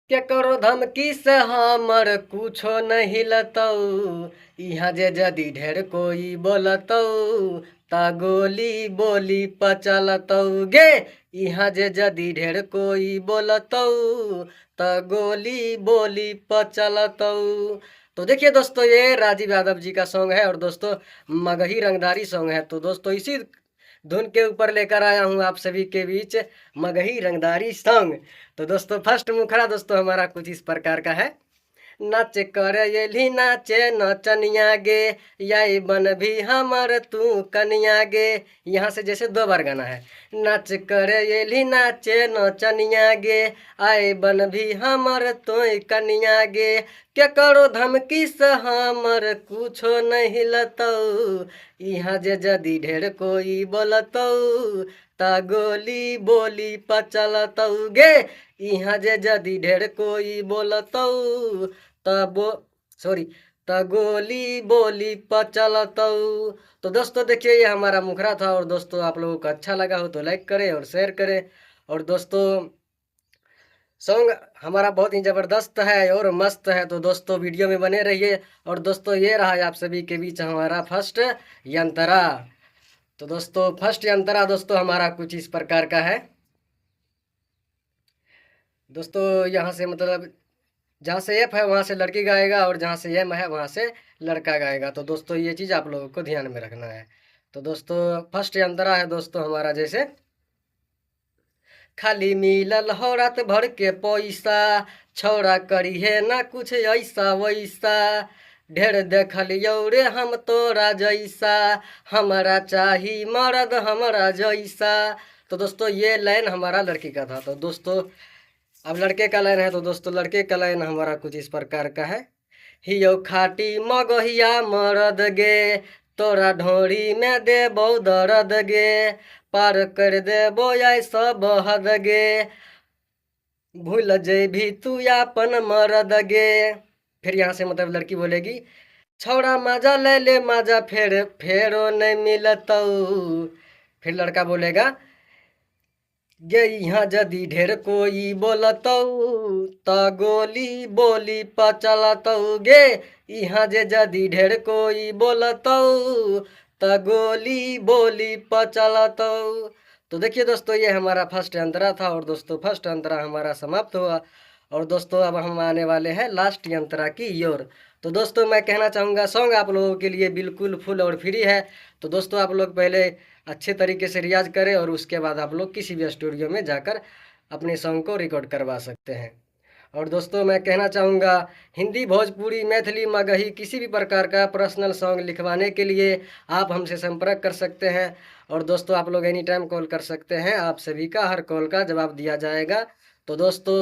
क्या करो धमकी से हमर कुछो नहीं लतौ। यहाँ जे जदि ढेर कोई बोलतौ ता गोली बोली पचलतौ गे। यहाँ जे जदि ढेर कोई बोलतौ ता गोली बोली पचलतौ। तो देखिए दोस्तों, ये राजीव यादव जी का सॉन्ग है और दोस्तों मगही रंगदारी सॉन्ग है। तो दोस्तों इसी धुन के ऊपर लेकर आया हूँ आप सभी के बीच मगही रंगदारी सॉन्ग। तो दोस्तों फर्स्ट मुखड़ा दोस्तों हमारा कुछ इस प्रकार का है। नाच कर येली नाचे नचनिया गे, याई बन भी हमर तू कनिया गे। यहाँ से जैसे दो बार गाना है। नाच कर येली नाचे नचनिया गे, आए बन भी हमर तू कनिया गे। क्या करो धमकी से हमर कुछो नहीं लतौ। यहाँ जे जदि ढेर कोई बोलतौ ता गोली बोली पचलतौ गे। यहाँ जे जदि ढेर कोई बोलतौ तब सॉरी त गोली बोली पचलतौ। तो दोस्तों देखिए ये हमारा मुखड़ा था और दोस्तों आप लोगों को अच्छा लगा हो तो लाइक करें और शेयर करें। और दोस्तों सॉन्ग हमारा बहुत ही ज़बरदस्त है और मस्त है। तो दोस्तों वीडियो में बने रहिए। और दोस्तों ये रहा है आप सभी के बीच हमारा फर्स्ट यंत्रा। तो दोस्तों फर्स्ट यंत्रा दोस्तों हमारा कुछ इस प्रकार का है। दोस्तों यहाँ से मतलब जहाँ से एफ है वहाँ से लड़की गाएगा और जहाँ से एम है वहाँ से लड़का गाएगा। तो दोस्तों ये चीज़ आप लोगों को ध्यान में रखना है। तो दोस्तों फर्स्ट यंत्रा है दोस्तों हमारा जैसे। खाली मिलल हो रात भर के पैसा, छौड़ा करी है ना कुछ ऐसा वैसा। ढेर देखलियौ रे हम तोरा जैसा, हमारा चाही मर्द हमारा जैसा। तो दोस्तों ये लाइन हमारा लड़की का था। तो दोस्तों अब लड़के का लाइन है। तो दोस्तों लड़के का लाइन हमारा कुछ इस प्रकार का है। हियो खाटी मगहिया मरद गे, तोरा ढोरी में देबौ दर्द गे। पार कर देबो ऐसा बहद गे, भूल जेभी तू अपन मरद गे। फिर यहाँ से मतलब लड़की बोलेगी, छौड़ा मजा ले ले मजा फेरो नहीं मिलतौ। फिर लड़का बोलेगा, गे यहाँ जदि ढेर कोई बोलतौ त गोली बोली पचलतौ गे। यहाँ जे जदि ढेर कोई बोलतौ त गोली बोली पचलतौ। तो देखिए दोस्तों ये हमारा फर्स्ट अंतरा था और दोस्तों फर्स्ट अंतरा हमारा समाप्त हुआ। और दोस्तों अब हम आने वाले हैं लास्ट यंत्रा की ओर। तो दोस्तों मैं कहना चाहूँगा सॉन्ग आप लोगों के लिए बिल्कुल फुल और फ्री है। तो दोस्तों आप लोग पहले अच्छे तरीके से रियाज करें और उसके बाद आप लोग किसी भी स्टूडियो में जाकर अपने सॉन्ग को रिकॉर्ड करवा सकते हैं। और दोस्तों मैं कहना चाहूँगा हिंदी भोजपुरी मैथिली मगही किसी भी प्रकार का पर्सनल सॉन्ग लिखवाने के लिए आप हमसे संपर्क कर सकते हैं। और दोस्तों आप लोग एनी टाइम कॉल कर सकते हैं, आप सभी का हर कॉल का जवाब दिया जाएगा। तो दोस्तों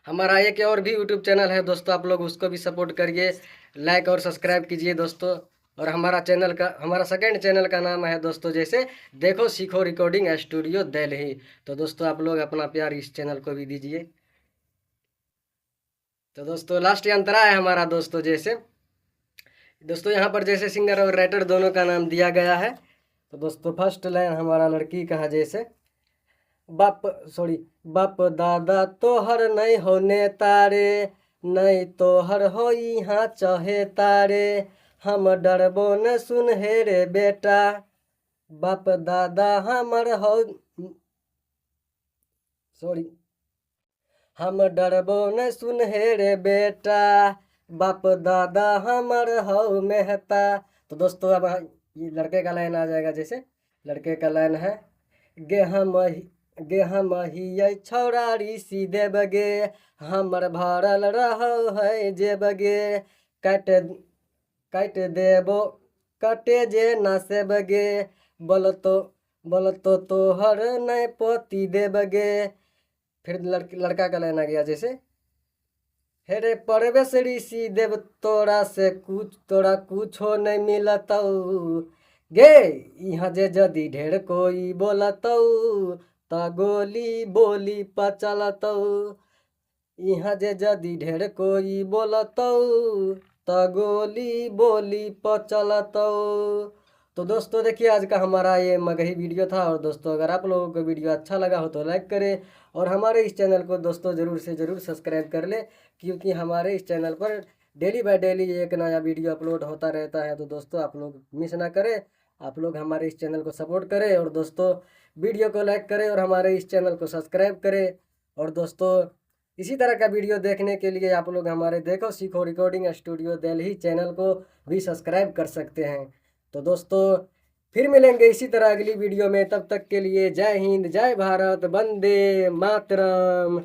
हमारा एक और भी यूट्यूब चैनल है दोस्तों, आप लोग उसको भी सपोर्ट करिए, लाइक और सब्सक्राइब कीजिए दोस्तों। और हमारा सेकंड चैनल का नाम है दोस्तों जैसे देखो सीखो रिकॉर्डिंग स्टूडियो दिल्ली। तो दोस्तों आप लोग अपना प्यार इस चैनल को भी दीजिए। तो दोस्तों लास्ट अंतरा है हमारा दोस्तों जैसे। दोस्तों यहाँ पर जैसे सिंगर और राइटर दोनों का नाम दिया गया है। तो दोस्तों फर्स्ट लाइन हमारा लड़की का है जैसे, बाप सॉरी बाप दादा तोहर नहीं होने तारे, नहीं तोहर हो यहाँ चहे तारे। हम डरबो न सुन हे रे बेटा, बाप दादा हमर हो सॉरी हम डरबो न सुन हे रे बेटा, बाप दादा हमर हो मेहता। तो दोस्तों अब ये लड़के का लाइन आ जाएगा जैसे। लड़के का लाइन है, गे हम हियै छौड़ा ऋषि देव गे, हमर भरल रहो है जेब गे। काट काट देबो कटे जे नासेब गे, बोलतो तोहर नहीं पोती देब गे। फिर लड़का का लाइन आ गया जैसे, हे रे परवेश ऋषि देव तोरा कुछो नहीं मिलतौ गे। यहाँ जे जदि ढेर कोई बोलतौ त गोली बोली पचलतौ। यहाँ जे जदि ढेर कोई बोलतौ त गोली बोली पचलतौ। तो दोस्तों देखिए आज का हमारा ये मगही वीडियो था। और दोस्तों अगर आप लोगों को वीडियो अच्छा लगा हो तो लाइक करें और हमारे इस चैनल को दोस्तों ज़रूर से ज़रूर सब्सक्राइब कर ले, क्योंकि हमारे इस चैनल पर डेली बाय डेली एक नया वीडियो अपलोड होता रहता है। तो दोस्तों आप लोग मिस ना करें, आप लोग हमारे इस चैनल को सपोर्ट करें और दोस्तों वीडियो को लाइक करें और हमारे इस चैनल को सब्सक्राइब करें। और दोस्तों इसी तरह का वीडियो देखने के लिए आप लोग हमारे देखो सीखो रिकॉर्डिंग स्टूडियो दिल्ली चैनल को भी सब्सक्राइब कर सकते हैं। तो दोस्तों फिर मिलेंगे इसी तरह अगली वीडियो में, तब तक के लिए जय हिंद, जय भारत, वंदे मातरम।